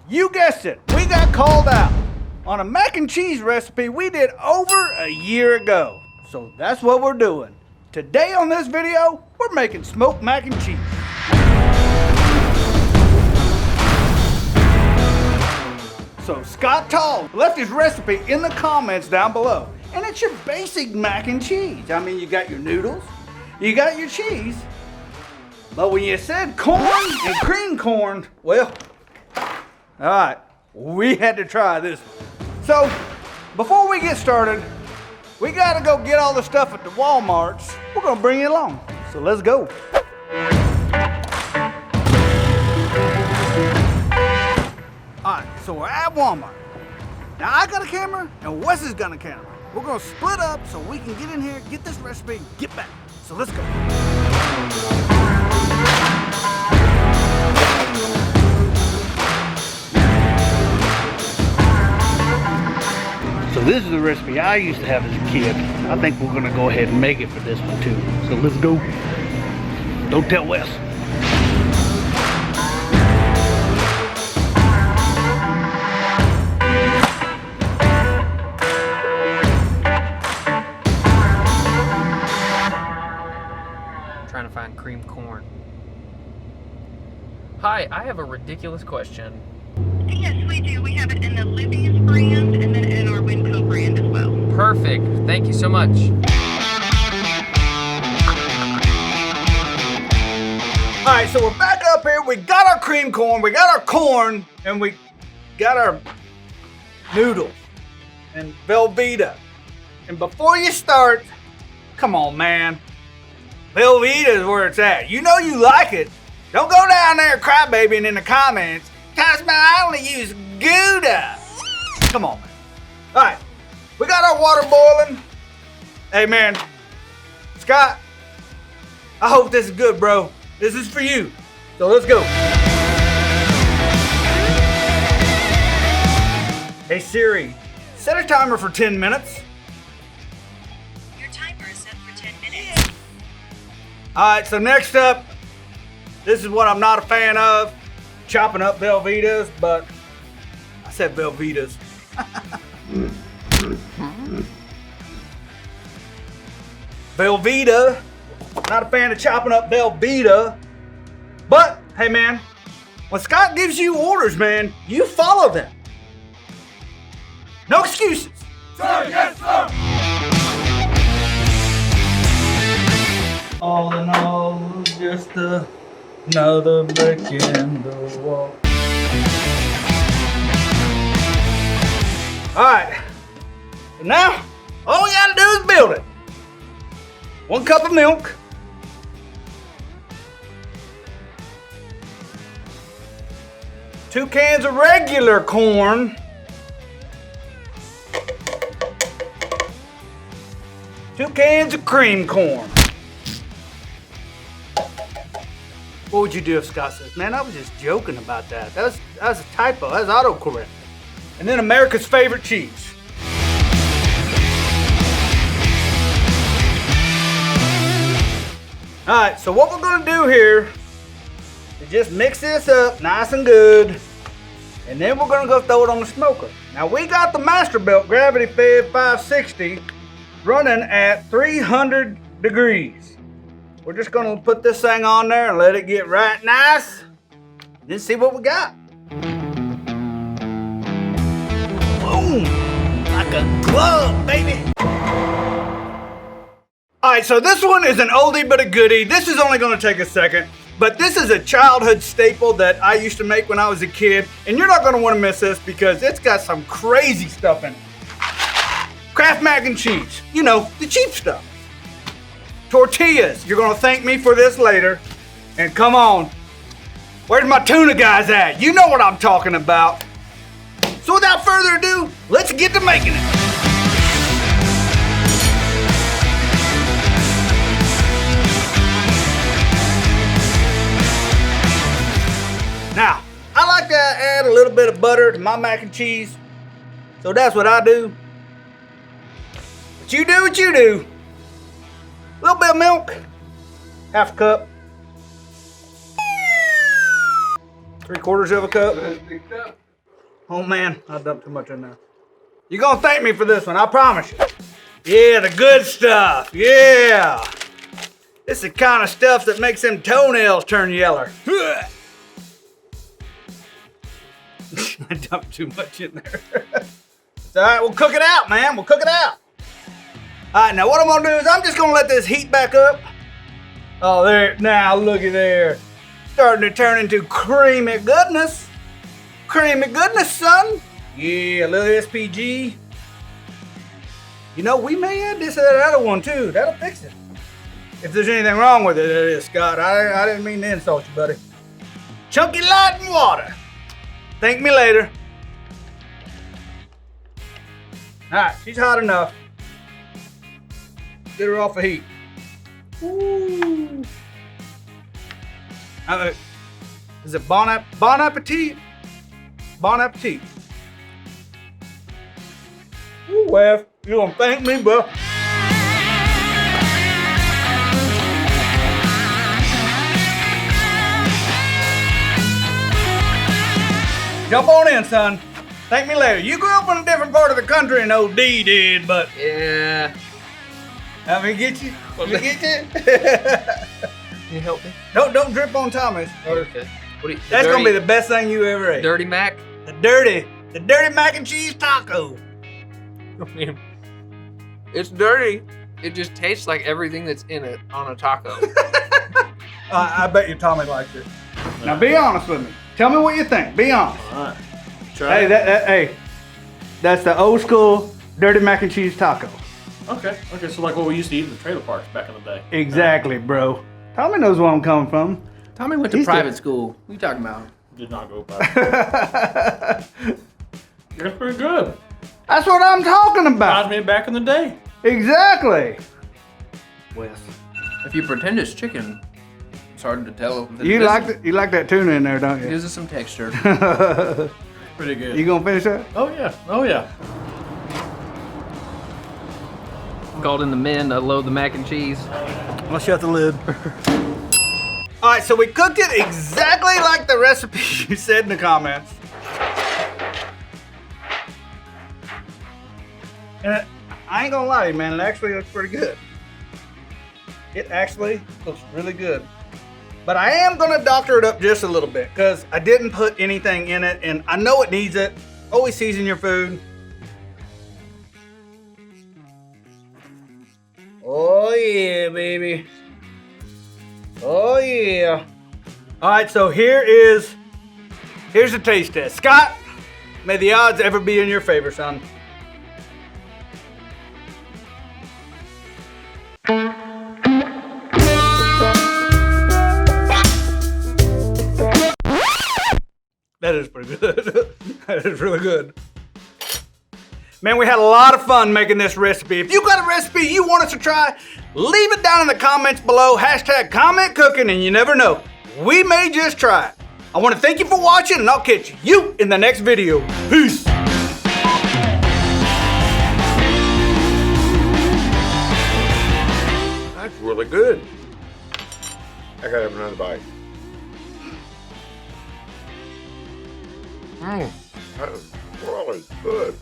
You guessed it, we got called out on a mac and cheese recipe we did over a year ago. So that's what we're doing. Today on this video, we're making smoked mac and cheese. So Scott Tall left his recipe in the comments down below. And it's your basic mac and cheese. I mean, you got your noodles, you got your cheese. But when you said corn and cream corn, well, all right, we had to try this one. So, before we get started, we gotta go get all the stuff at the Walmarts. We're gonna bring you along, so let's go. All right, so we're at Walmart. Now I got a camera, and Wes has got a camera. We're gonna split up so we can get in here, get this recipe, and get back. So let's go. So this is the recipe I used to have as a kid. I think we're gonna go ahead and make it for this one too. So let's go. Don't tell Wes. Trying to find cream corn. Hi, I have a ridiculous question. Yes, we do. We have it in the Libby's brand and then in our Winco brand as well. Perfect. Thank you so much. All right, so we're back up here. We got our cream corn, we got our corn, and we got our noodles and Velveeta. And before you start, come on, man. Velveeta is where it's at. You know you like it. Don't go down there crybabying in the comments. Kosmo, I only use Gouda. Come on, man. All right, we got our water boiling. Hey, man, Scott, I hope this is good, bro. This is for you. So let's go. Hey, Siri, set a timer for 10 minutes. Your timer is set for 10 minutes. All right, so next up, this is what I'm not a fan of. Chopping up Velveetas, but I said Velveetas. Velveeta, not a fan of chopping up Velveeta, but hey man, when Scott gives you orders, man, you follow them. No excuses. Sir, yes, sir. All in all, just another brick in the wall. All right, and now all we gotta do is build it. 1 cup of milk, 2 cans of regular corn, 2 cans of cream corn. What would you do if Scott says, man, I was just joking about that. That was a typo, that was autocorrect. And then America's favorite cheese. All right, so what we're gonna do here is just mix this up nice and good, and then we're gonna go throw it on the smoker. Now we got the Masterbuilt Gravity Fed 560 running at 300 degrees. We're just gonna put this thing on there and let it get right nice, and then see what we got. Boom, like a glove, baby. All right, so this one is an oldie but a goodie. This is only gonna take a second, but this is a childhood staple that I used to make when I was a kid, and you're not gonna wanna miss this because it's got some crazy stuff in it. Kraft mac and cheese, you know, the cheap stuff. Tortillas, you're gonna thank me for this later. And come on, where's my tuna guys at? You know what I'm talking about. So without further ado, let's get to making it. Now, I like to add a little bit of butter to my mac and cheese. So that's what I do. But you do what you do. A little bit of milk, half a cup, 3/4 of a cup. Oh man, I dumped too much in there. You're gonna thank me for this one, I promise you. Yeah, the good stuff, yeah. This is the kind of stuff that makes them toenails turn yeller. I dumped too much in there. It's all right, we'll cook it out, man, we'll cook it out. All right, now what I'm gonna do is I'm just gonna let this heat back up. Oh, there, now look at there. Starting to turn into creamy goodness. Creamy goodness, son. Yeah, a little SPG. You know, we may add this to that other one too. That'll fix it. If there's anything wrong with it, it is, Scott. I didn't mean to insult you, buddy. Chunky light and water. Thank me later. All right, she's hot enough. Get her off the heat. Ooh. Is it bon appetit? Bon appetit. Ooh, Wes, you gonna thank me, bro? Jump on in, son. Thank me later. You grew up in a different part of the country than OD did, but Yeah. let me get you. Let me get you. Can you help me? Don't drip on Thomas. Okay. What do you, That's gonna be the best thing you ever ate. dirty mac. The dirty mac and cheese taco. I mean, it's dirty. It just tastes like everything that's in it on a taco. I bet you Tommy likes it. Now be honest with me. Tell me what you think. Be honest. All right. Try Hey, it. that's the old school dirty mac and cheese taco. Okay. Okay. So like what we used to eat in the trailer parks back in the day. Exactly, bro. Tommy knows where I'm coming from. Tommy went to He's private good. school. What are you talking about? Did not go by. It's pretty good. That's what I'm talking Reminds about. me of back in the day. Exactly. Wes. If you pretend it's chicken, it's hard to tell. You like that tuna in there, don't It you? gives us some texture. Pretty good. You gonna finish that? Oh yeah. Oh yeah. Called in the men to load the mac and cheese. I'll shut the lid. All right, so we cooked it exactly like the recipe you said in the comments. And I ain't gonna lie to you, man, it actually looks pretty good. It actually looks really good. But I am gonna doctor it up just a little bit because I didn't put anything in it and I know it needs it. Always season your food. Oh yeah, baby. Oh yeah. All right, so here's the taste test. Scott, may the odds ever be in your favor, son. That is pretty good. That is really good. Man, we had a lot of fun making this recipe. If you got a recipe you want us to try, leave it down in the comments below. Hashtag comment cooking, and you never know, we may just try it. I want to thank you for watching, and I'll catch you in the next video. Peace. That's really good. I gotta have another bite. That is really good.